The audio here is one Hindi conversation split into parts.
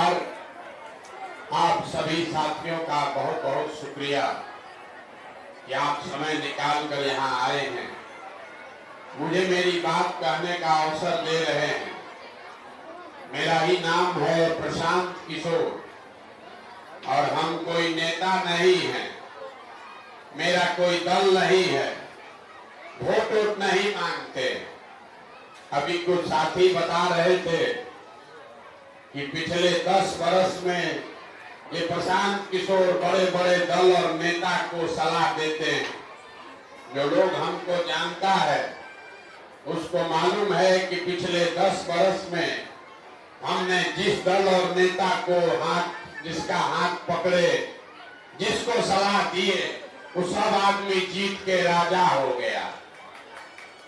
नमस्कार। आप सभी साथियों का बहुत बहुत शुक्रिया कि आप समय निकाल कर यहाँ आए हैं, मुझे मेरी बात कहने का अवसर दे रहे हैं। मेरा ही नाम है प्रशांत किशोर और हम कोई नेता नहीं हैं, मेरा कोई दल नहीं है, वोट नहीं मांगते। अभी कुछ साथी बता रहे थे कि पिछले 10 वर्ष में ये प्रशांत किशोर बड़े बड़े दल और नेता को सलाह देते हैं। जो लोग हमको जानता है उसको मालूम है कि पिछले 10 वर्ष में हमने जिस दल और नेता को जिसका हाथ पकड़े, जिसको सलाह दिए, वो सब आदमी जीत के राजा हो गया।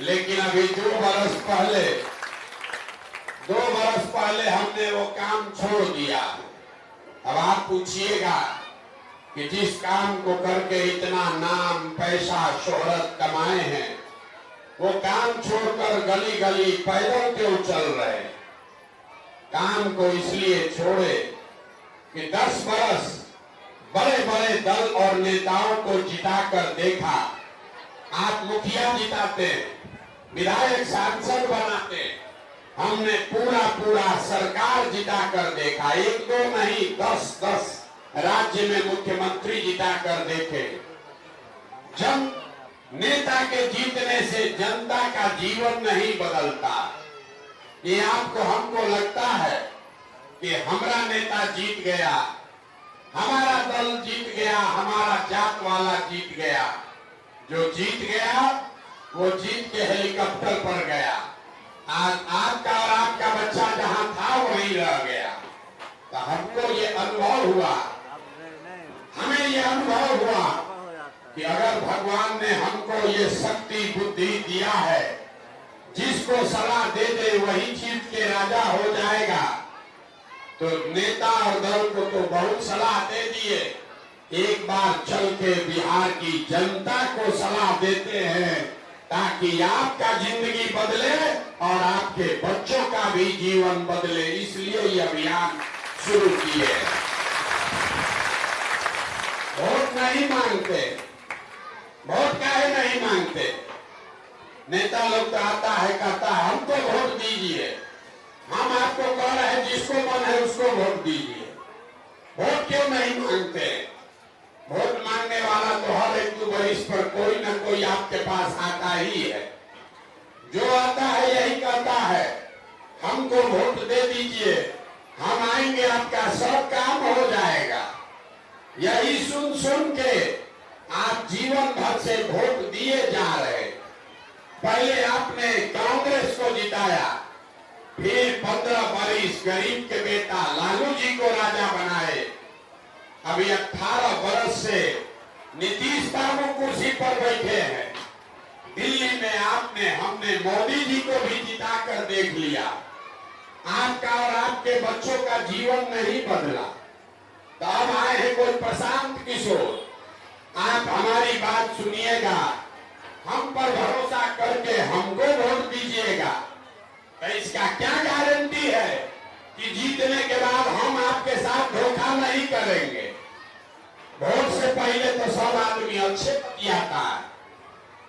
लेकिन अभी 2 वर्ष पहले हमने वो काम छोड़ दिया। अब आप पूछिएगा कि जिस काम को करके इतना नाम, पैसा, शोहरत कमाए हैं, वो काम छोड़कर गली गली पैदल क्यों चल रहे? काम को इसलिए छोड़े कि 10 वर्ष बड़े बड़े दल और नेताओं को जिताकर देखा। आप मुखिया जिताते, विधायक, सांसद बनाते, हमने पूरा सरकार जिताकर देखा। 1-2 नहीं, 10-10 राज्य में मुख्यमंत्री जिताकर देखे। जब नेता के जीतने से जनता का जीवन नहीं बदलता। ये हमको लगता है कि हमारा नेता जीत गया, हमारा दल जीत गया, हमारा जात वाला जीत गया। जो जीत गया वो जीत के हेलीकॉप्टर पर गया। आज आपका और आपका बच्चा जहां था वहीं रह गया। तो हमको ये अनुभव हुआ, हमें ये अनुभव हुआ कि अगर भगवान ने हमको ये शक्ति बुद्धि दिया है, जिसको सलाह दे दे वही जीत के राजा हो जाएगा। तो नेता और दल को तो बहुत सलाह दे दिए, एक बार चल के बिहार की जनता को सलाह देते हैं ताकि आपका जिंदगी बदले और आपके बच्चों का भी जीवन बदले। इसलिए ये अभियान शुरू किए। वोट नहीं मांगते, वोट काहे नहीं मांगते? नेता लोग तो आता है, कहता है हमको वोट दीजिए। हम आपको कह रहे हैं जिसको मन है उसको वोट दीजिए। वोट क्यों नहीं मांगते? वोट मांगने वाला तो हर एक बरिस पर कोई न कोई आपके पास आता ही है। जो आता है यही कहता है हमको वोट दे दीजिए, हम आएंगे, आपका सब काम हो जाएगा। यही सुन के आप जीवन भर से वोट दिए जा रहे। पहले आपने कांग्रेस को जिताया, फिर 15 वर्ष गरीब के बेटा लालू जी को राजा बनाए। अभी 18 वर्ष से नीतीश बाबू कुर्सी पर बैठे हैं। दिल्ली में हमने मोदी जी को भी जिताकर देख लिया। आपका और आपके बच्चों का जीवन नहीं बदला। तो अब आए हैं कोई प्रशांत किशोर। आप हमारी बात सुनिएगा, हम पर भरोसा करके हमको वोट दीजिएगा। तो इसका क्या गारंटी है कि जीतने के बाद हम आपके साथ धोखा नहीं करेंगे? वोट से पहले तो सब आदमी अच्छे बतियाता है।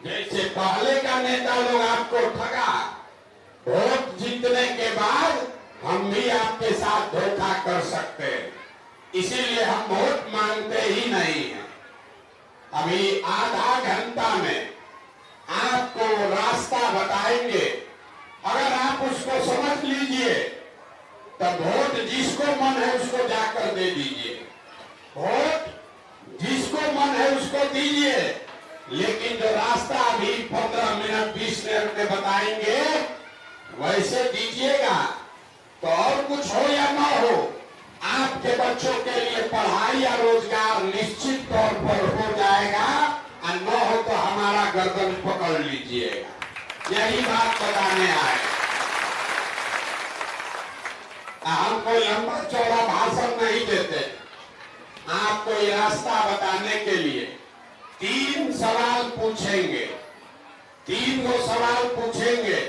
जैसे पहले का नेता लोग आपको ठगा, वोट जीतने के बाद हम भी आपके साथ धोखा कर सकते हैं। इसीलिए हम वोट मांगते ही नहीं हैं। अभी आधा घंटा में आपको रास्ता बताएंगे, अगर आप उसको समझ लीजिए तो वोट जिसको मन है उसको जाकर दे दीजिए। वोट जिसको मन है उसको दीजिए, लेकिन जो रास्ता अभी 15 मिनट 20 मिनट में बताएंगे वैसे दीजिएगा। तो और कुछ हो या ना हो, आपके बच्चों के लिए पढ़ाई या रोजगार निश्चित तौर पर हो जाएगा, और न हो तो हमारा गर्दन पकड़ लीजिएगा। यही बात बताने आए। हम कोई लंबा चौड़ा भाषण नहीं देते, आपको ये रास्ता बताने के लिए 3 सवाल पूछेंगे। 3 गो सवाल पूछेंगे,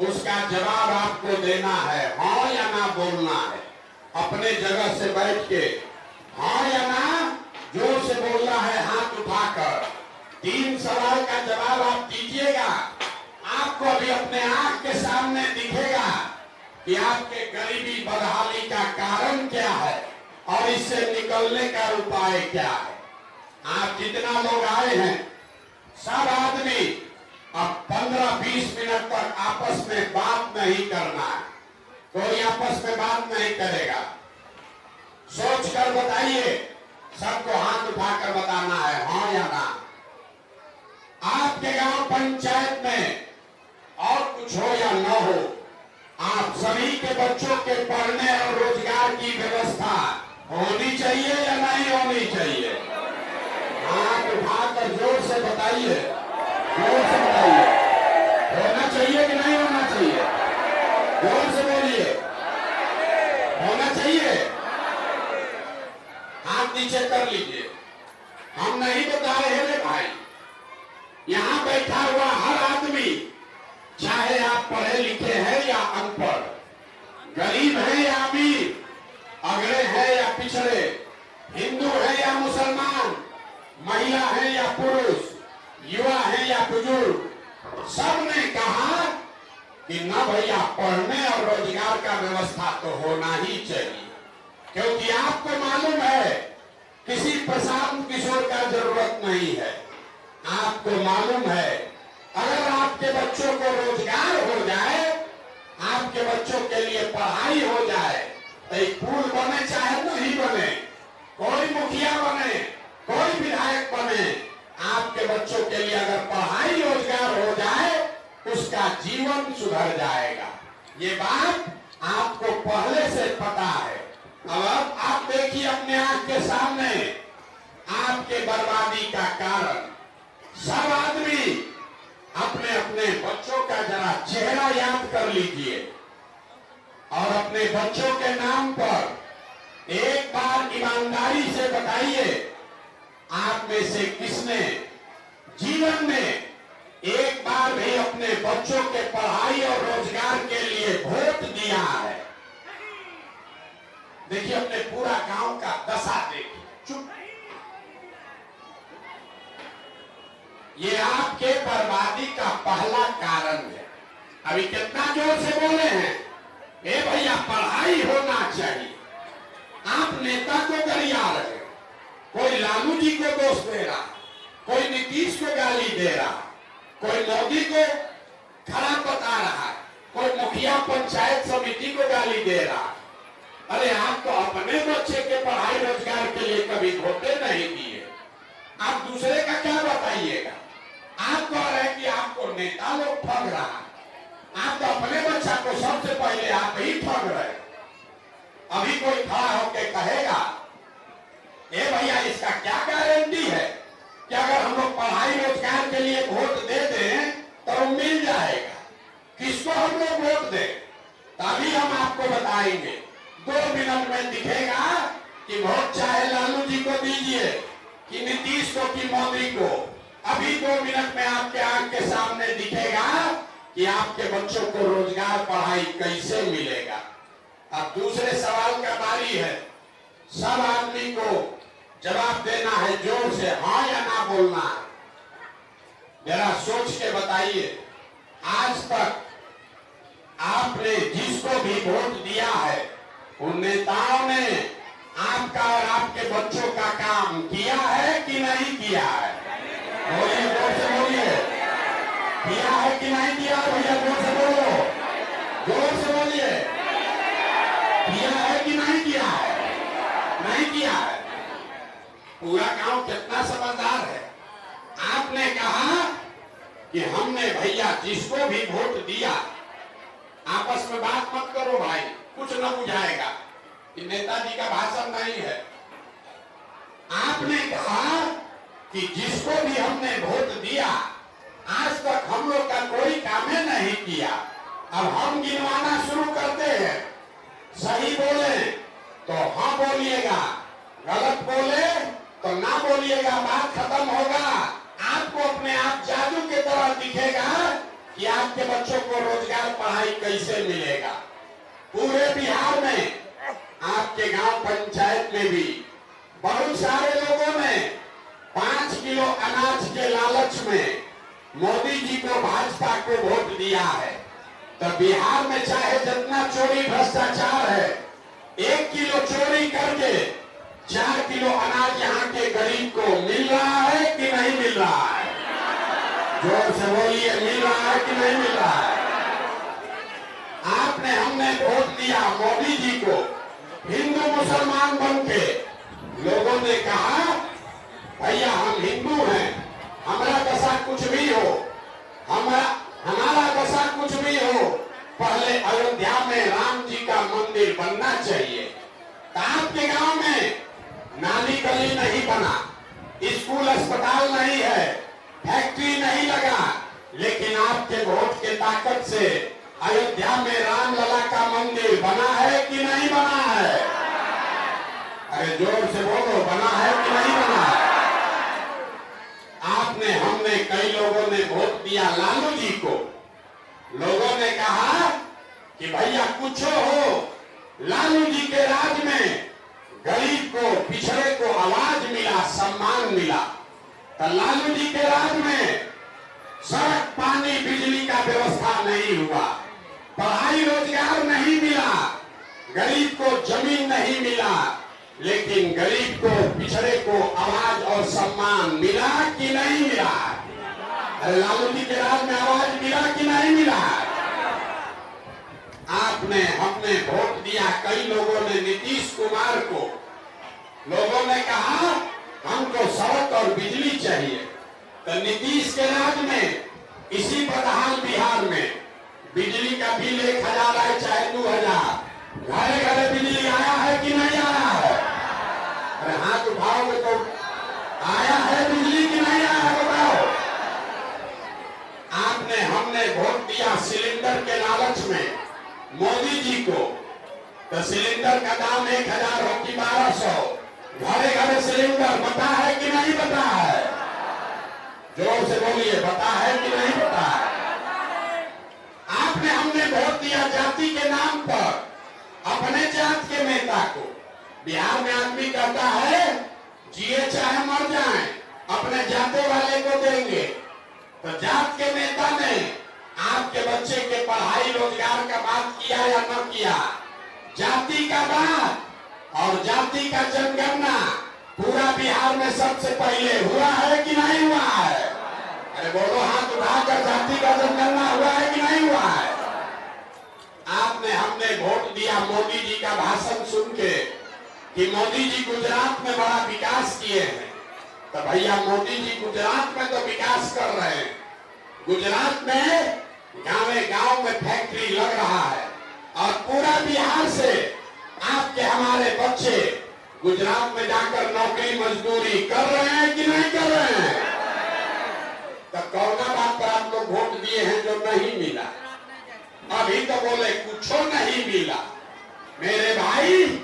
उसका जवाब आपको देना है, हाँ या ना बोलना है। अपने जगह से बैठ के हाँ या ना जोर से बोलना है, हाथ उठाकर। 3 सवाल का जवाब आप दीजिएगा। आपको अभी अपने आंख के सामने दिखेगा कि आपके गरीबी बदहाली का कारण क्या है और इससे निकलने का उपाय क्या है। आप जितना लोग आए हैं सब आदमी अब 15-20 मिनट तक आपस में बात नहीं करना है। कोई आपस में बात नहीं करेगा। सोच कर बताइए, सबको हाथ उठाकर बताना है हाँ या ना। आपके गांव पंचायत में और कुछ हो या न हो, आप सभी के बच्चों के पढ़ने और रोजगार की व्यवस्था होनी चाहिए या नहीं होनी चाहिए? हाथ उठाकर जोर से बताइए, जोर से बताइए। होना चाहिए कि नहीं होना चाहिए? जोर से बोलिए। होना चाहिए। हाथ नीचे कर लीजिए। हम नहीं बता रहे रे भाई, यहाँ बैठा हुआ हर आदमी, चाहे आप पढ़े लिखे हैं या अनपढ़, गरीब हैं या अमीर, अगड़े हैं या पिछड़े, हिंदू है या मुसलमान, महिला है या पुरुष, युवा है या बुजुर्ग, सबने कहा कि ना भैया पढ़ने और रोजगार का व्यवस्था तो होना ही चाहिए। क्योंकि आपको मालूम है किसी प्रशांत किशोर का जरूरत नहीं है। आपको मालूम है अगर आपके बच्चों को रोजगार हो जाए, आपके बच्चों के लिए पढ़ाई हो जाए, तो एक पुल बने चाहे नहीं बने, कोई मुखिया बने, कोई विधायक बने, आपके बच्चों के लिए अगर पढ़ाई रोजगार हो जाए, उसका जीवन सुधर जाएगा। ये बात आपको पहले से पता है। अब आप देखिए अपने आंख के सामने आपके बर्बादी का कारण। सब आदमी अपने अपने बच्चों का जरा चेहरा याद कर लीजिए और अपने बच्चों के नाम पर एक बार ईमानदारी से बताइए, आप में से किसने जीवन में एक बार भी अपने बच्चों के पढ़ाई और रोजगार के लिए वोट दिया है? देखिए अपने पूरा गांव का दशा देखिए। चुप। ये आपके बर्बादी का पहला कारण है। अभी कितना जोर से बोले हैं, ए भैया पढ़ाई होना चाहिए। आप नेता को गरिया रहे, कोई लालू जी को दोष दे रहा, कोई नीतीश को गाली दे रहा, कोई मोदी को खराब बता रहा है, कोई मुखिया पंचायत समिति को गाली दे रहा। अरे आप तो अपने बच्चे के पढ़ाई रोजगार के लिए कभी वोटे नहीं दिए, आप दूसरे का क्या बताइएगा? आप कह रहे हैं कि आपको नेता लोग ठग रहा है, आप तो अपने बच्चा को सबसे पहले आप ही ठग रहे। अभी कोई खड़ा होकर कहेगा, ए भैया इसका क्या गारंटी है कि अगर हम लोग पढ़ाई रोजगार के लिए वोट दे दें तो मिल जाएगा? किसको हम लोग वोट दें? तभी हम आपको बताएंगे। 2 मिनट में दिखेगा कि वोट चाहे लालू जी को दीजिए कि नीतीश को कि मोदी को। अभी 2 मिनट में आपके आंख के सामने दिखेगा कि आपके बच्चों को रोजगार पढ़ाई कैसे मिलेगा। अब दूसरे सवाल का बारी है। सब आदमी को जवाब देना है, जोर से हाँ या ना बोलना है। जरा सोच के बताइए, आज तक आपने जिसको भी वोट दिया है उन नेताओं ने आपका और आपके बच्चों का काम किया है कि नहीं किया है? बोलिए, जोर से बोलिए। किया है कि नहीं किया? भैया जोर से बोलो, जोर से बोलिए। किया है कि नहीं किया है? नहीं किया है। पूरा गांव कितना समझदार है। आपने कहा कि हमने भैया जिसको भी वोट दिया, आपस में बात मत करो भाई, कुछ न बुझाएगा। कि नेताजी का भाषण नहीं है। आपने कहा कि जिसको भी हमने वोट दिया, आज तक हम लोग का कोई काम नहीं किया। अब हम गिनवाना शुरू करते हैं। सही बोले तो हाँ बोलिएगा, गलत बोले तो ना बोलिएगा, बात खत्म होगा। आपको अपने आप जादू की तरह दिखेगा कि आपके बच्चों को रोजगार पढ़ाई कैसे मिलेगा। पूरे बिहार में आपके गांव पंचायत में भी बहुत सारे लोगों ने 5 किलो अनाज के लालच में मोदी जी को, भाजपा को वोट दिया है। तो बिहार में चाहे जितना चोरी भ्रष्टाचार है, 1 किलो चोरी करके 4 किलो अनाज यहाँ के गरीब को मिल रहा है कि नहीं मिल रहा है? जोर से बोलिए, मिल रहा है कि नहीं मिल रहा है? आपने, हमने वोट दिया मोदी जी को, हिंदू मुसलमान बन के लोगों ने कहा भैया हम हिंदू हैं, हमारा दशा कुछ भी हो, हमारा दशा कुछ भी हो, पहले अयोध्या में राम जी का मंदिर बनना चाहिए। तो आपके गांव में नाली गली नहीं बना, स्कूल अस्पताल नहीं है, फैक्ट्री नहीं लगा, लेकिन आपके वोट के ताकत से अयोध्या में रामलला का मंदिर बना है कि नहीं बना है? अरे जोर से बोलो, बना है कि नहीं बना है? आपने, हमने, कई लोगों ने वोट दिया लालू जी को। लोगों ने कहा कि भैया कुछ हो, लालू जी के राज में गरीब को, पिछड़े को आवाज मिला, सम्मान मिला। तो लालू जी के राज में सड़क, पानी, बिजली का व्यवस्था नहीं हुआ, पढ़ाई रोजगार नहीं मिला, गरीब को जमीन नहीं मिला, लेकिन गरीब को, पिछड़े को आवाज और सम्मान मिला कि नहीं मिला? अरे लालू जी के राज में आवाज मिला कि नहीं मिला? आपने, हमने वोट दिया, कई लोगों ने नीतीश कुमार को। लोगों ने कहा हमको सड़क और बिजली चाहिए। तो नीतीश के राज में, इसी बदहाल बिहार में बिजली का बिल 1000 है चाहे 2000, घरे घरे बिजली आया है कि नहीं आया है? अरे हाथ उठाओगे तो आया है बिजली कि नहीं आया है बताओ? आपने, हमने वोट दिया सिलेंडर के लालच में मोदी जी को। तो सिलेंडर का दाम 1000 हो कि 1200, घरे घरे सिलेंडर बता है कि नहीं बता है? जोर से बोलिए, बता है कि नहीं बता है? आपने, हमने वोट दिया जाति के नाम पर अपने जात के नेता को। बिहार में आदमी कहता है जिए चाहे मर जाए, अपने जाते वाले को देंगे। तो जात के नेता ने आपके बच्चे के पढ़ाई रोजगार का बात किया या न किया? जाति का बात और जाति का जनगणना पूरा बिहार में सबसे पहले हुआ है कि नहीं हुआ है? अरे बोलो, हाथ उठाकर, जाति का जनगणना हुआ है कि नहीं हुआ है? आपने, हमने वोट दिया मोदी जी का भाषण सुन के कि मोदी जी गुजरात में बड़ा विकास किए हैं। तो भैया मोदी जी गुजरात में तो विकास कर रहे हैं, गुजरात में गांव में फैक्ट्री लग रहा है, और पूरा बिहार से आपके, हमारे बच्चे गुजरात में जाकर नौकरी मजदूरी कर रहे हैं कि नहीं कर रहे हैं? तो कौन बात पर आप लोग वोट दिए हैं जो नहीं मिला? अभी तो बोले कुछ नहीं मिला। मेरे भाई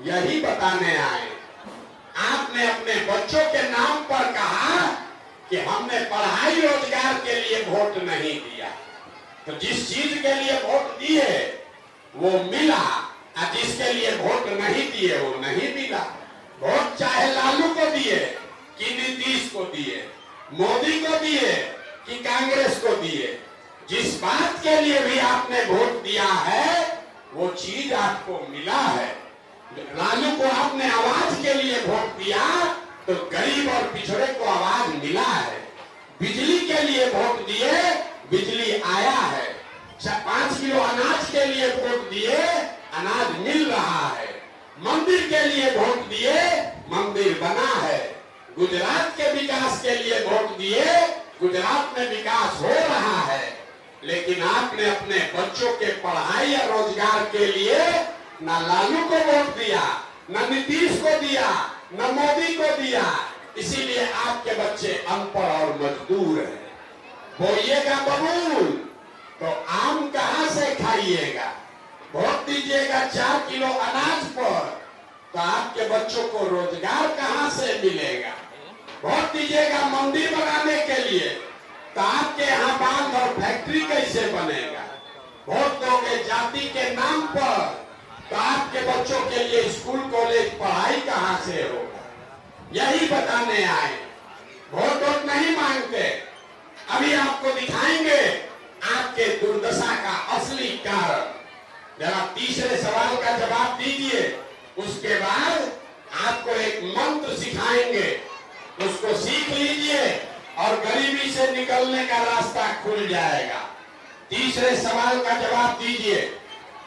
यही बताने आए, आपने अपने बच्चों के नाम पर कहा कि हमने पढ़ाई रोजगार के लिए वोट नहीं दिया। तो जिस चीज के लिए वोट दिए वो मिला, और जिसके लिए वोट नहीं दिए वो नहीं मिला। वोट चाहे लालू को दिए कि नीतीश को दिए, मोदी को दिए कि कांग्रेस को दिए, जिस बात के लिए भी आपने वोट दिया है वो चीज आपको मिला है। लालू को आपने आवाज के लिए वोट दिया तो गरीब और पिछड़े को आवाज मिला है। बिजली के लिए वोट दिए, बिजली आया है। 5 किलो अनाज के लिए वोट दिए, अनाज मिल रहा है। मंदिर के लिए वोट दिए, मंदिर बना है। गुजरात के विकास के लिए वोट दिए, गुजरात में विकास हो रहा है। लेकिन आपने अपने बच्चों के पढ़ाई या रोजगार के लिए न लालू को वोट दिया, न नीतीश को दिया, न मोदी को दिया। इसीलिए आपके बच्चे अनपढ़ और मजदूर हैं। बोइएगा बबूल तो आम कहां से खाइएगा? वोट दीजिएगा 4 किलो अनाज पर तो आपके बच्चों को रोजगार कहां से मिलेगा? वोट दीजिएगा मंदिर बनाने के लिए तो आपके यहाँ बांध और फैक्ट्री कैसे बनेगा? वोट दोगे जाति के नाम पर तो आपके बच्चों के लिए स्कूल कॉलेज पढ़ाई कहां से होगा? यही बताने आए। वोट वोट नहीं मांगते। अभी आपको दिखाएंगे आपके दुर्दशा का असली कारण। जरा तीसरे सवाल का जवाब दीजिए, उसके बाद आपको एक मंत्र सिखाएंगे, उसको सीख लीजिए और गरीबी से निकलने का रास्ता खुल जाएगा। तीसरे सवाल का जवाब दीजिए।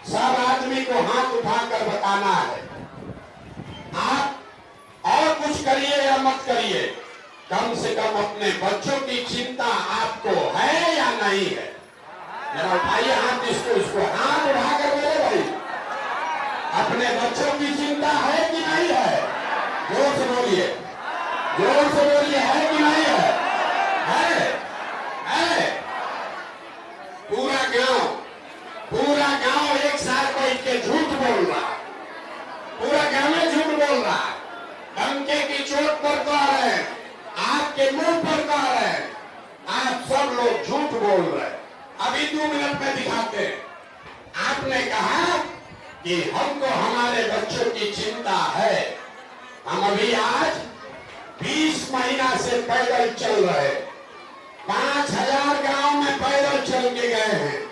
सब आदमी को हाथ उठाकर बताना है। आप और कुछ करिए या मत करिए, कम से कम अपने बच्चों की चिंता आपको है या नहीं है? जरा उठाइए हाथ, इसको हाथ उठाकर बोले भाई, अपने बच्चों की चिंता है कि नहीं है? जोर से बोलिए, जोर से बोलिए, है कि नहीं है? है। पूरा गांव एक साथ बैठ के झूठ बोल रहा, पूरा गांव में झूठ बोल रहा, डंके की चोट पर कह रहे हैं, आपके मुंह पर कह रहे हैं, आप सब लोग झूठ बोल रहे हैं। अभी 2 मिनट में दिखाते हैं। आपने कहा कि हमको हमारे बच्चों की चिंता है। हम अभी आज 20 महीना से पैदल चल रहे, 5000 गांव में पैदल चल के गए हैं।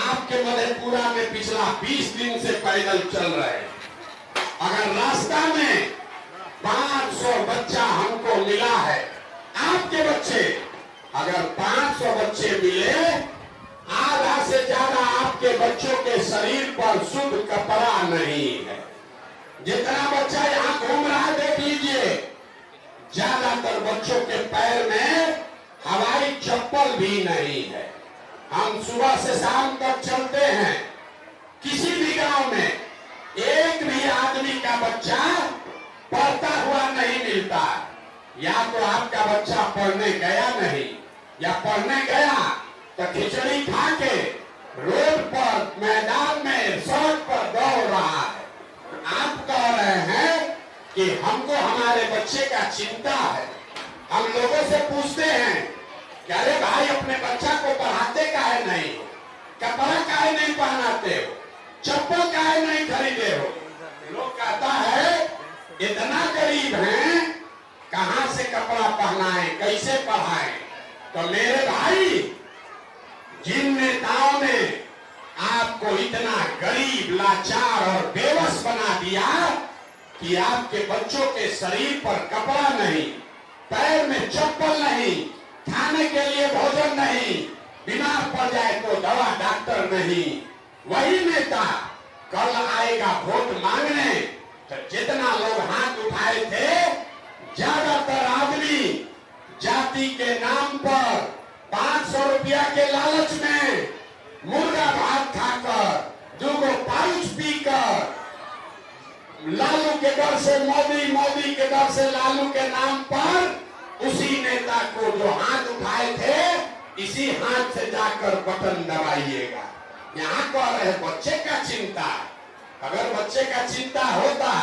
आपके मधेपुरा में पिछला 20 दिन से पैदल चल रहे। अगर रास्ता में 500 बच्चा हमको मिला है, आपके बच्चे, अगर 500 बच्चे मिले, आधा से ज्यादा आपके बच्चों के शरीर पर शुद्ध कपड़ा नहीं है। जितना बच्चा यहाँ घूम रहा है देख लीजिए, ज्यादातर बच्चों के पैर में हवाई चप्पल भी नहीं है। हम सुबह से शाम तक चलते हैं, किसी भी गांव में एक भी आदमी का बच्चा पढ़ता हुआ नहीं मिलता। या तो आपका बच्चा पढ़ने गया नहीं, या पढ़ने गया तो खिचड़ी खा के रोड पर, मैदान में, सड़क पर दौड़ रहा है। आप कह रहे हैं कि हमको हमारे बच्चे का चिंता है। हम लोगों से पूछते हैं कि अरे भाई, अपने बच्चा को पढ़ाते काहे नहीं हो, कपड़ा काहे नहीं पहनाते हो, चप्पल काहे नहीं खरीदे हो? लोग कहता है इतना गरीब हैं, कहां से कपड़ा पहनाए, कैसे पढ़ाए? तो मेरे भाई, जिन नेताओं ने आपको इतना गरीब, लाचार और बेबस बना दिया कि आपके बच्चों के शरीर पर कपड़ा नहीं, पैर में चप्पल नहीं, खाने के लिए भोजन नहीं, बीमार पड़ जाए तो दवा डॉक्टर नहीं, वही नेता कल आएगा वोट मांगने। तो जितना लोग हाथ उठाए थे, ज्यादातर आदमी जाति के नाम पर 500 रुपया के लालच में मुर्गा भात खाकर, 2 पाउच पीकर, लालू के डर से मोदी, मोदी के डर से लालू के नाम पर उसी नेता को जो हाथ उठाए थे, इसी हाथ से जाकर बटन दबाइएगा। यहाँ कह रहे बच्चे का चिंता। अगर बच्चे का चिंता होता,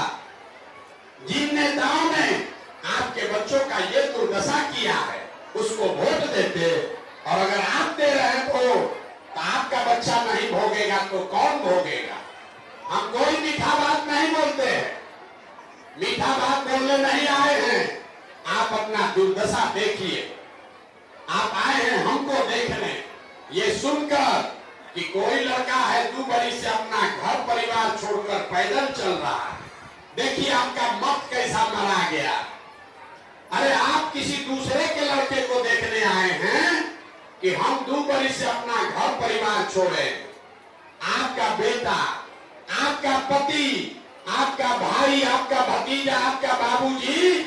जिन नेताओं ने आपके बच्चों का ये दुर्दशा किया है, उसको वोट देते। और अगर आप दे रहे हैं तो आपका बच्चा नहीं भोगेगा तो कौन भोगेगा? हम कोई मीठा बात नहीं बोलते हैं, मीठा बात बोलने नहीं आए हैं। आप अपना दुर्दशा देखिए। आप आए हैं हमको देखने, ये सुनकर कि कोई लड़का है 2 बरस से अपना घर परिवार छोड़कर पैदल चल रहा है। देखिए आपका मत कैसा मरा गया। अरे आप किसी दूसरे के लड़के को देखने आए हैं कि हम 2 बरस से अपना घर परिवार छोड़े। आपका बेटा, आपका पति, आपका भाई, आपका भतीजा, आपका बाबूजी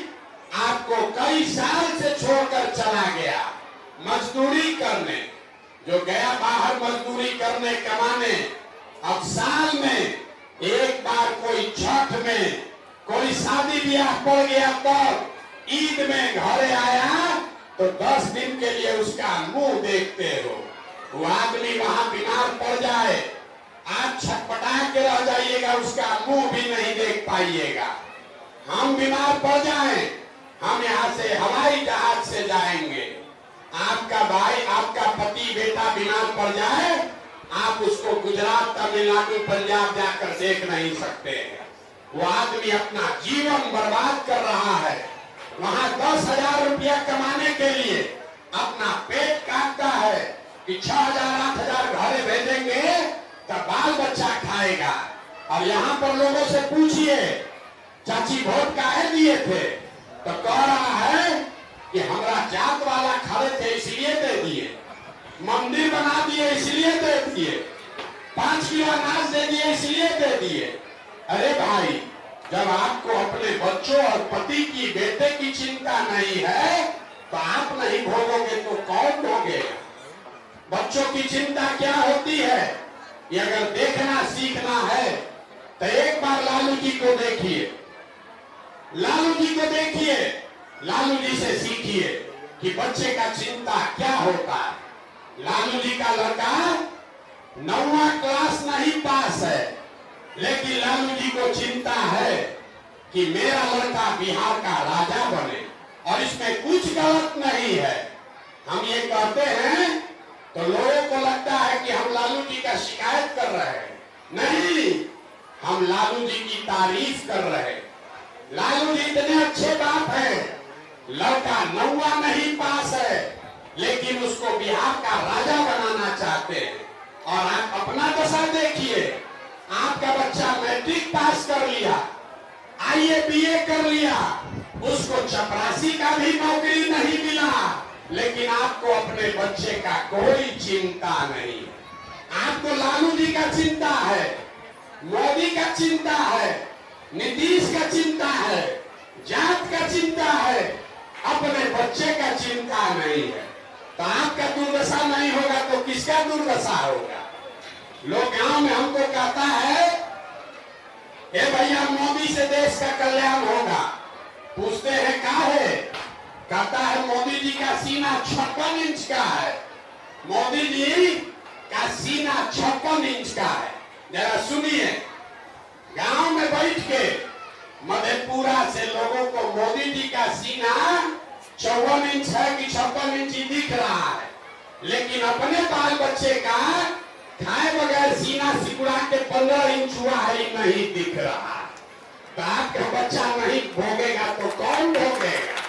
आपको कई साल से छोड़कर चला गया मजदूरी करने। जो गया बाहर मजदूरी करने, कमाने, अब साल में एक बार कोई छठ में, कोई शादी ब्याह पड़ गया, तब ईद में घर आया तो 10 दिन के लिए उसका मुंह देखते हो। वो आदमी वहां बीमार पड़ जाए, आप छटपटा के रह जाइएगा, उसका मुंह भी नहीं देख पाइएगा। हम बीमार पड़ जाएं, हम यहाँ से हवाई जहाज से जाएंगे। आपका भाई, आपका पति, बेटा बीमार पड़ जाए, आप उसको गुजरात, तमिलनाडु, पंजाब जाकर देख नहीं सकते हैं। वो आदमी अपना जीवन बर्बाद कर रहा है, वहां 10,000 रुपया कमाने के लिए अपना पेट काटता है कि 6,000 8,000 घरे भेजेंगे तब बाल बच्चा खाएगा। और यहाँ पर लोगों से पूछिए चाची वोट काहे दिए थे, तो कह रहा है कि हमारा जात वाला खड़े थे इसलिए दे दिए, मंदिर बना दिए इसलिए दे दिए, 5 किलो अनाज दे दिए इसलिए दे दिए। अरे भाई, जब आपको अपने बच्चों और पति की, बेटे की चिंता नहीं है तो आप नहीं भोगोगे तो कौन भोगेगा? बच्चों की चिंता क्या होती है, ये अगर देखना सीखना है तो एक बार लालू जी को देखिए, लालू जी को देखिए, लालू जी से सीखिए कि बच्चे का चिंता क्या होता है। लालू जी का लड़का 9वां क्लास नहीं पास है, लेकिन लालू जी को चिंता है कि मेरा लड़का बिहार का राजा बने, और इसमें कुछ गलत नहीं है। हम ये कहते हैं तो लोगों को लगता है कि हम लालू जी का शिकायत कर रहे हैं, नहीं, हम लालू जी की तारीफ कर रहे हैं। लालू जी इतने अच्छे बाप हैं, लड़का 9वां नहीं पास है लेकिन उसको बिहार का राजा बनाना चाहते हैं। और आप अपना दशा देखिए, आपका बच्चा मैट्रिक पास कर लिया, आईए बीए कर लिया, उसको चपरासी का भी नौकरी नहीं मिला, लेकिन आपको अपने बच्चे का कोई चिंता नहीं। आपको लालू जी का चिंता है, मोदी का चिंता है, नीतीश का चिंता है, जात का चिंता है, अपने बच्चे का चिंता नहीं है। तो आपका दुर्दशा नहीं होगा तो किसका दुर्दशा होगा? लोग गांव में हमको कहता है ए भैया मोदी से देश का कल्याण होगा, पूछते हैं क्या है, कहता है मोदी जी का सीना 56 इंच का है, मोदी जी का सीना 56 इंच का है। जरा सुनिए, गांव में बैठ के मधेपुरा से लोगों को मोदी जी का सीना 54 इंच है कि 56 इंच दिख रहा है, लेकिन अपने बाल बच्चे का खाए बगैर सीना सिकुड़ा के 15 इंच हुआ है नहीं दिख रहा। तो आपका बच्चा नहीं भोगेगा तो कौन भोगेगा?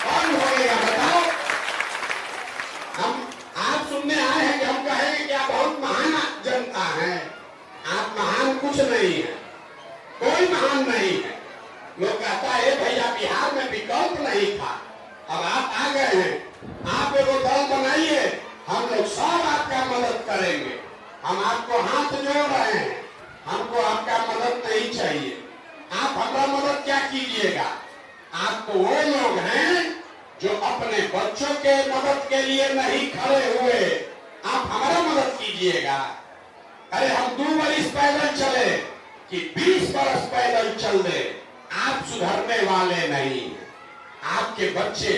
कौन भोगेगा बताओ? हम आप सुनने आए हैं कि हम कहेंगे कि आप बहुत महान जनता हैं। आप महान कुछ नहीं है, कोई महान नहीं है। लोग कहता है भैया बिहार में विकल्प नहीं था, अब आप आ गए हैं, आप एगो दल बनाइए, हम लोग सब आपका मदद करेंगे। हम आपको हाथ जोड़ रहे हैं, हमको आपका मदद नहीं चाहिए। आप हमारा मदद क्या कीजिएगा? आप तो वो लोग हैं जो अपने बच्चों के मदद के लिए नहीं खड़े हुए, आप हमारा मदद कीजिएगा। अरे हम 2 बरस पैदल चले कि 20 बरस पैदल चल दे, आप सुधरने वाले नहीं हैं। आपके बच्चे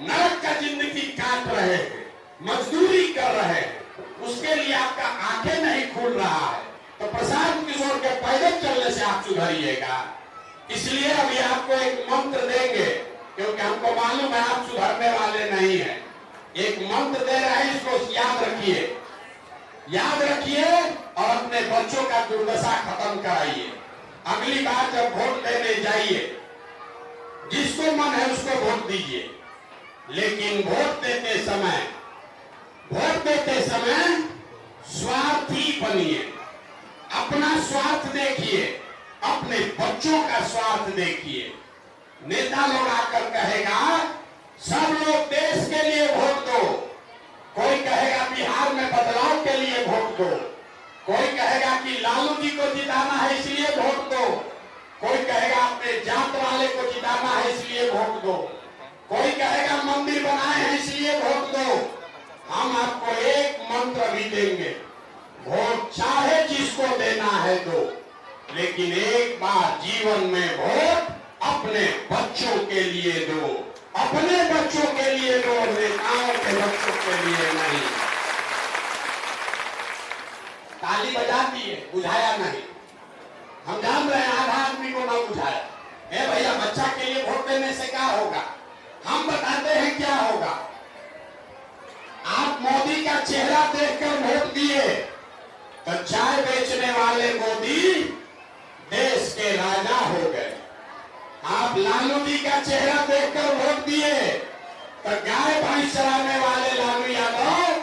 नरक का जिंदगी काट रहे हैं, मजदूरी कर रहे हैं, उसके लिए आपका आंखें नहीं खुल रहा है, तो प्रशांत किशोर के पैदल चलने से आप सुधरिएगा। इसलिए अभी आपको एक मंत्र देंगे, क्योंकि हमको मालूम है आप सुधरने वाले नहीं हैं। एक मंत्र दे रहे हैं, इसको याद रखिए, याद रखिए और अपने बच्चों का दुर्दशा खत्म कराइए। अगली बार जब वोट देने जाइए, जिसको मन है उसको वोट दीजिए, लेकिन वोट देते समय स्वार्थी बनिए। अपना स्वार्थ देखिए, अपने बच्चों का स्वार्थ देखिए। नेता लोग आकर कहेगा सब लोग देश के लिए वोट दो, कोई कहेगा बिहार में बदलाव के लिए वोट दो, कोई कहेगा कि लालू जी को जिताना है इसलिए वोट दो, कोई कहेगा अपने जात वाले को जिताना है इसलिए वोट दो, कोई कहेगा मंदिर बनाए हैं इसलिए वोट दो। हम आपको एक मंत्र भी देंगे, वोट चाहे जिसको देना है दो, लेकिन एक बार जीवन में वोट अपने बच्चों के लिए दो, अपने बच्चों के लिए दो, नेताओं के बच्चों के लिए नहीं। ताली बजा दिए, बुझाया नहीं। हम जान रहे हैं आधा आदमी को ना बुझाया। ए भैया बच्चा के लिए वोट देने से क्या होगा? हम बताते हैं क्या होगा। आप मोदी का चेहरा देखकर वोट दिए तो चाय बेचने वाले मोदी देश के राजा हो गए। आप लालू जी का चेहरा देखकर वोट दिए तो गाय भैंस चराने वाले लालू यादव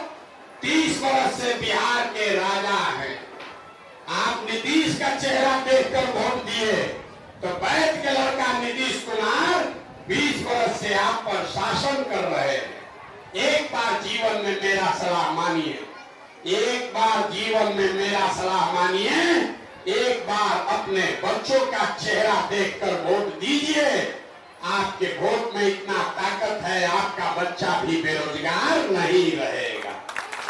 30 वर्ष से बिहार के राजा हैं। आप नीतीश का चेहरा देखकर वोट दिए तो बैठ के लड़का नीतीश कुमार 20 वर्ष से आप पर शासन कर रहे हैं। एक बार जीवन में मेरा सलाह मानिए, एक बार जीवन में मेरा सलाह मानिए, एक बार अपने बच्चों का चेहरा देखकर वोट दीजिए। आपके वोट में इतना ताकत है, आपका बच्चा भी बेरोजगार नहीं रहेगा।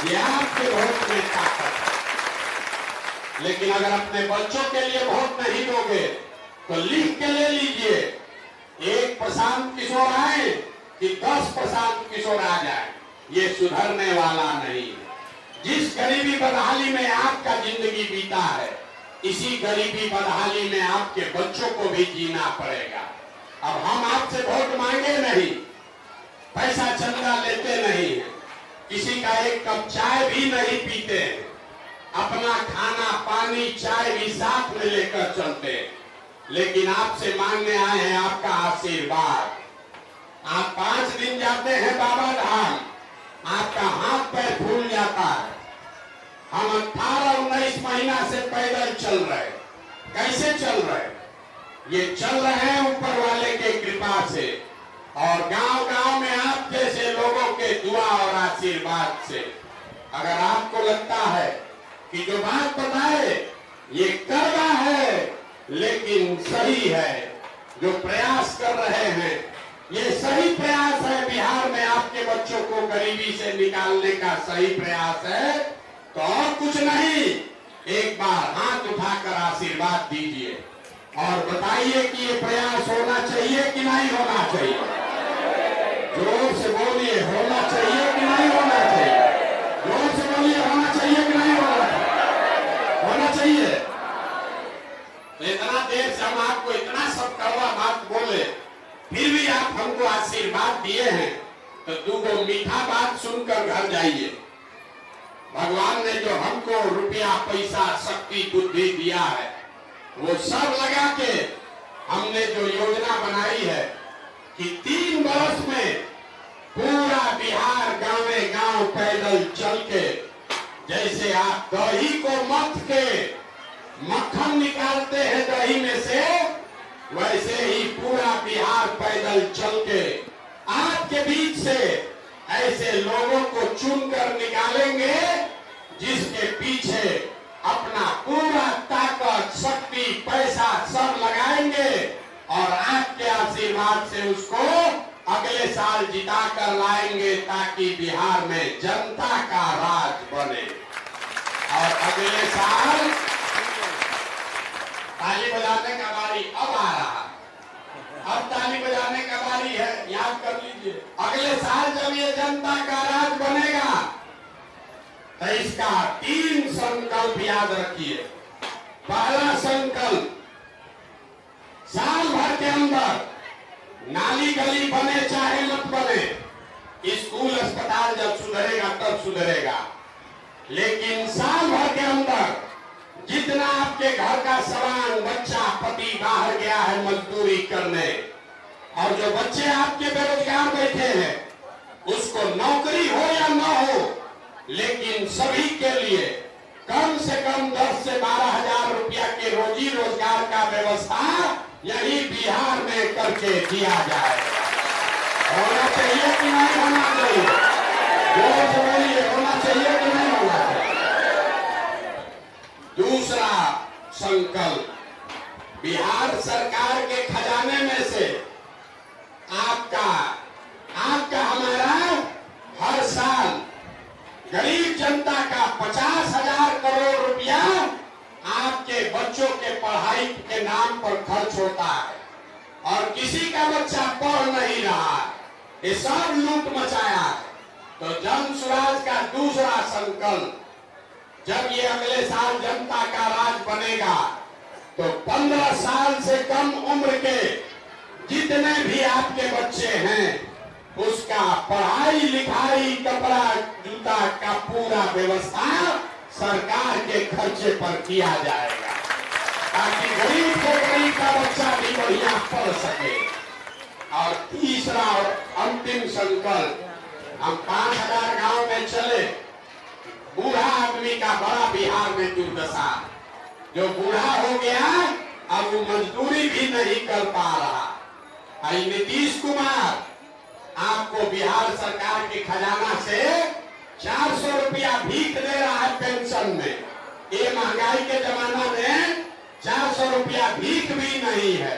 ये आपके वोट में ताकत है। लेकिन अगर अपने बच्चों के लिए वोट नहीं दोगे तो लिख के ले लीजिए, एक प्रशांत किशोर आए कि 10 प्रशांत किशोर आ जाए, ये सुधरने वाला नहीं है। जिस गरीबी बदहाली में आपका जिंदगी बीता है, इसी गरीबी बदहाली में आपके बच्चों को भी जीना पड़ेगा। अब हम आपसे वोट मांगे नहीं, पैसा चंदा लेते नहीं है, किसी का एक कप चाय भी नहीं पीते, अपना खाना पानी चाय भी साथ में लेकर चलते, लेकिन आपसे मांगने आए हैं आपका आशीर्वाद। आप 5 दिन जाते हैं बाबा धाम, आपका हाथ पैर फूल जाता है। हम 18-19 महीना से पैदल चल रहे, कैसे चल रहे? ये चल रहे हैं ऊपर वाले के कृपा से और गांव-गांव में आप जैसे लोगों के दुआ और आशीर्वाद से। अगर आपको लगता है कि जो बात बताए ये करना है लेकिन सही है, जो प्रयास कर रहे हैं ये सही प्रयास है, बिहार में आपके बच्चों को गरीबी से निकालने का सही प्रयास है, तो और कुछ नहीं, एक बार हाथ उठाकर आशीर्वाद दीजिए और बताइए कि ये प्रयास होना चाहिए कि नहीं होना चाहिए। जोर से बोलिए, होना चाहिए कि नहीं होना चाहिए? जोर से बोलिए, होना चाहिए कि नहीं होना चाहिए? होना चाहिए। तो इतना देर से हम आपको इतना सब कड़वा बात बोले, फिर भी आप हमको आशीर्वाद दिए हैं, तो 2 मीठा बात सुनकर घर जाइए। भगवान ने जो हमको रुपया पैसा शक्ति बुद्धि दिया है, वो सब लगा के हमने जो योजना बनाई है कि 3 वर्ष में पूरा बिहार गांवे गांव पैदल चल के, जैसे आप दही को मथ के मक्खन निकालते हैं दही में से, वैसे ही पूरा बिहार पैदल चल के आपके बीच से ऐसे लोगों को चुनकर निकालेंगे जिसके पीछे अपना पूरा ताकत शक्ति पैसा सब लगाएंगे और आपके आशीर्वाद से उसको अगले साल जिता कर लाएंगे, ताकि बिहार में जनता का राज बने। और अगले साल ताली बजाने का बारी अब आ रहा, अब ताली बजाने का बारी है, याद कर लीजिए। अगले साल जब ये जनता का राज बनेगा तो इसका 3 संकल्प याद रखिए। पहला संकल्प, साल भर के अंदर नाली गली बने चाहे मत बने, स्कूल अस्पताल जब सुधरेगा तब सुधरेगा, लेकिन साल भर के अंदर जितना आपके घर का सामान, बच्चा पति बाहर गया है मजदूरी करने, और जो बच्चे आपके बेरोजगार बैठे हैं, उसको नौकरी हो या न हो, लेकिन सभी के लिए कम से कम 10 से 12 हजार रुपया के रोजी रोजगार का व्यवस्था यही बिहार में करके दिया जाए। होना चाहिए कि नहीं होना चाहिए? जोर से बोलिए, होना चाहिए कि नहीं होना चाहिए? दूसरा संकल्प, बिहार सरकार के खजाने में से आपका हमारा हर साल गरीब जनता का 50,000 करोड़ रुपया आपके बच्चों के पढ़ाई के नाम पर खर्च होता है, और किसी का बच्चा पढ़ नहीं रहा है, ये सब लूट मचाया है। तो जन स्वराज का दूसरा संकल्प, जब ये अगले साल जनता का राज बनेगा तो 15 साल से कम उम्र के जितने भी आपके बच्चे हैं उसका पढ़ाई लिखाई कपड़ा जूता का पूरा व्यवस्था सरकार के खर्चे पर किया जाएगा, ताकि गरीब से गरीब का बच्चा भी बढ़िया पढ़ सके। और तीसरा और अंतिम संकल्प, हम 5000 गांव में चले। बूढ़ा आदमी का बड़ा बिहार में दुर्दशा, जो बूढ़ा हो गया अब वो मजदूरी भी नहीं कर पा रहा। नीतीश कुमार आपको बिहार सरकार के खजाना से 400 रुपया भीख दे रहा है पेंशन में। ये महंगाई के जमाना में 400 रुपया भीख भी नहीं है।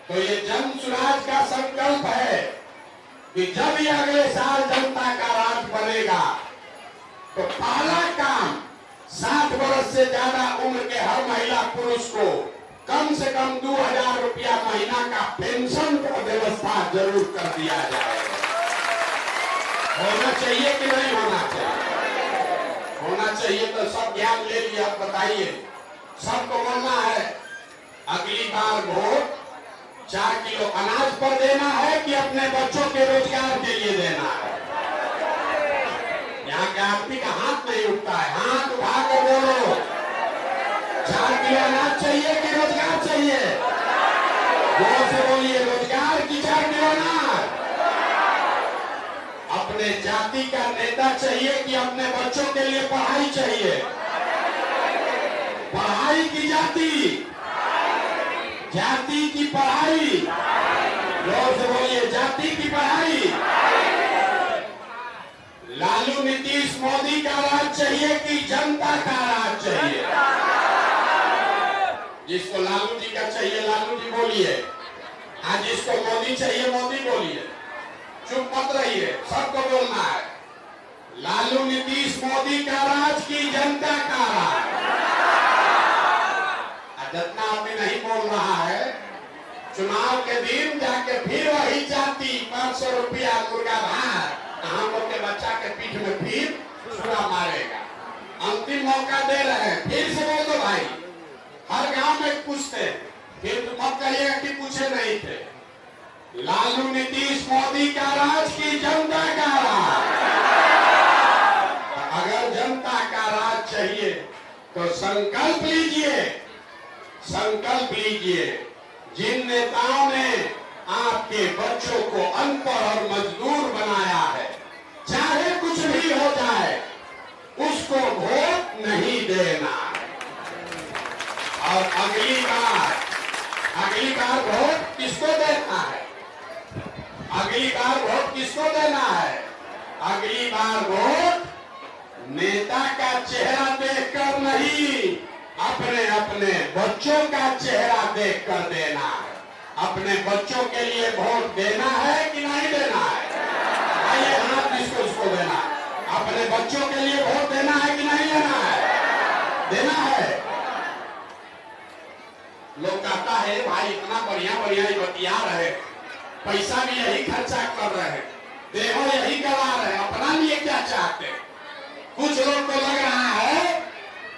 तो ये जन स्वराज का संकल्प है कि जब ये अगले साल जनता का राज बनेगा तो पहला काम 60 वर्ष से ज्यादा उम्र के हर महिला पुरुष को कम से कम 2000 रुपया महीना का पेंशन का व्यवस्था जरूर कर दिया जाएगा। होना चाहिए कि नहीं होना चाहिए? होना चाहिए। तो सब ध्यान ले लिया, अब बताइए सबको बोलना है अगली बार वोट 4 किलो अनाज पर देना है कि अपने बच्चों के रोजगार के लिए देना है? यहाँ के आदमी का हाथ नहीं उठता है, हाथ उठा कर बोलो 4 किलो अनाज चाहिए कि रोजगार चाहिए? जोर से बोलिए, रोजगार की 4 किलो अनाज? अपने जाति का नेता चाहिए कि अपने बच्चों के लिए पढ़ाई चाहिए? पढ़ाई की जाति, जाति की पढ़ाई, जोर से बोलिए, जाति की पढ़ाई। लालू नीतीश मोदी का राज चाहिए कि जनता का राज चाहिए? जिसको लालू जी का चाहिए लालू जी बोलिए, आज जिसको मोदी चाहिए मोदी बोलिए। चुप मत रहिए, सबको बोलना है लालू नीतीश मोदी का राज की जनता का राज। जितना आदमी नहीं बोल रहा है, चुनाव के दिन जाके फिर वही जाति 500 रुपया मुर्गा भात हम लोग के बच्चा के पीठ में फिर छुरा मारेगा। अंतिम मौका दे रहे हैं, फिर से बोल दो भाई। हर गांव में पूछते, फिर तो मत कहिएगा कि पूछे नहीं थे। लालू नीतीश मोदी का राज की जनता का राज? अगर जनता का राज चाहिए तो संकल्प लीजिए, संकल्प लीजिए। जिन नेताओं ने आपके बच्चों को अनपढ़ और मजदूर बनाया है, चाहे कुछ भी हो जाए उसको वोट नहीं देना। और अगली बार वोट किसको देना है? अगली बार वोट किसको देना है? अगली बार वोट नेता का चेहरा देखकर नहीं, अपने अपने बच्चों का चेहरा देखकर देना है। अपने बच्चों के लिए वोट देना है कि नहीं देना है? आइए हाथ जिसको देना है, अपने बच्चों के लिए वोट देना है कि नहीं देना है? देना है। लोग कहता है भाई इतना बढ़िया बढ़िया बतिया रहे, पैसा भी यही खर्चा कर रहे हैं, देहो यही गवा रहे, अपना लिए क्या चाहते? कुछ लोग को लग रहा है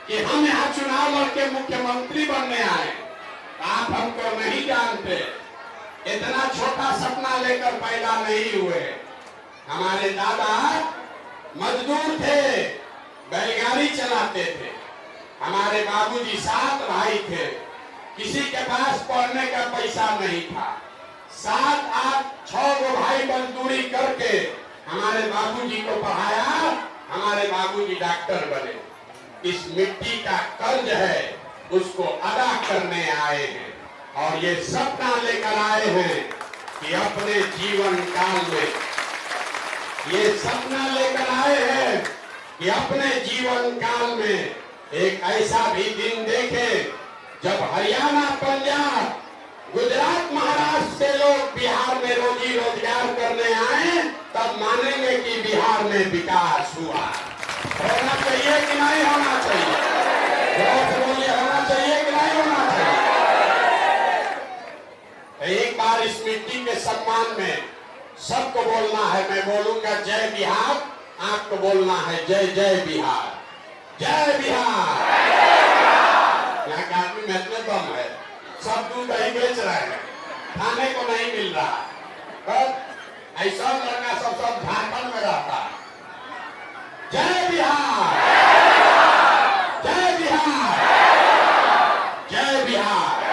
कि हम यहाँ चुनाव लड़के मुख्यमंत्री बनने आए, आप हमको नहीं जानते। इतना छोटा सपना लेकर पैदा नहीं हुए। हमारे दादा मजदूर थे, बैलगाड़ी चलाते थे। हमारे बाबूजी 7 भाई थे, किसी के पास पढ़ने का पैसा नहीं था। 7, 8, 6 गो भाई मजदूरी करके हमारे बाबूजी को पढ़ाया, हमारे बाबूजी डॉक्टर बने। इस मिट्टी का कर्ज है, उसको अदा करने आए हैं। और ये सपना लेकर आए हैं कि अपने जीवन काल में, ये सपना लेकर आए हैं कि अपने जीवन काल में एक ऐसा भी दिन देखें जब हरियाणा, पंजाब, गुजरात, महाराष्ट्र से लोग बिहार में रोजी रोजगार करने आए, तब मानेंगे कि बिहार में विकास हुआ। होना चाहिए कि नहीं होना चाहिए? बोलिए, होना चाहिए कि नहीं होना चाहिए? एक बार इस मिट्टी के सम्मान में सबको बोलना है। मैं बोलूंगा जय बिहार, आपको बोलना है जय जय बिहार, जय बिहार। यहाँ का आदमी में इतने दम है, सब दूध दही बेच रहे हैं, खाने को नहीं मिल रहा। बस ऐसा लड़का सब झारखंड में रहता है। जय बिहार, जय बिहार, जय बिहार।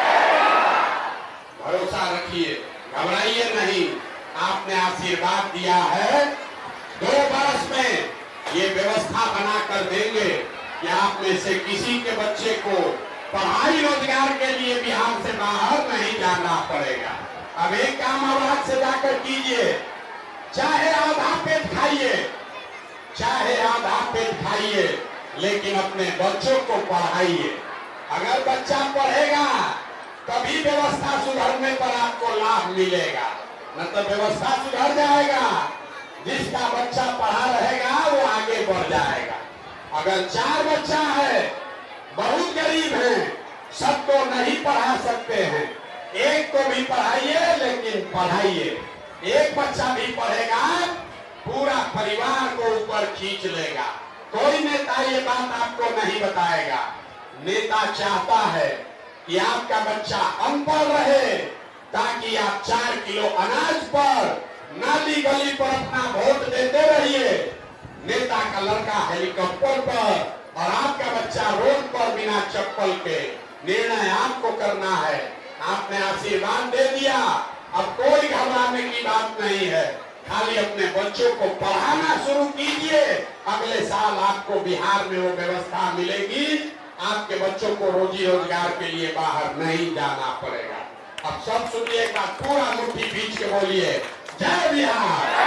भरोसा रखिए, घबराइए नहीं। आपने आशीर्वाद दिया है, 2 वर्ष में ये व्यवस्था बना कर देंगे कि आप में से किसी के बच्चे को पढ़ाई रोजगार के लिए बिहार से बाहर नहीं जाना पड़ेगा। अब एक काम आवाज से जाकर कीजिए, चाहे आधा पेट खाइए, चाहे आधा पेट खाइए, लेकिन अपने बच्चों को पढ़ाइए। अगर बच्चा पढ़ेगा तभी व्यवस्था सुधरने पर आपको लाभ मिलेगा, न तो व्यवस्था सुधर जाएगा। जिसका बच्चा पढ़ा रहेगा वो आगे बढ़ जाएगा। अगर 4 बच्चा है, बहुत गरीब हैं, सबको नहीं पढ़ा सकते हैं, एक को भी पढ़ाइए, लेकिन पढ़ाइए। एक बच्चा भी पढ़ेगा, पूरा परिवार को ऊपर खींच लेगा। कोई नेता ये बात आपको नहीं बताएगा। नेता चाहता है कि आपका बच्चा अनपढ़ रहे, ताकि आप 4 किलो अनाज पर, नाली गली पर अपना वोट देते रहिए। नेता का लड़का हेलीकॉप्टर पर और आपका बच्चा रोड पर बिना चप्पल के। निर्णय आपको करना है। आपने आशीर्वाद दे दिया, अब कोई घबराने की बात नहीं है। खाली अपने बच्चों को पढ़ाना शुरू कीजिए। अगले साल आपको बिहार में वो व्यवस्था मिलेगी, आपके बच्चों को रोजी रोजगार के लिए बाहर नहीं जाना पड़ेगा। अब सब सुनिए, एक बार पूरा मुट्ठी बीच के बोलिए, जय बिहार।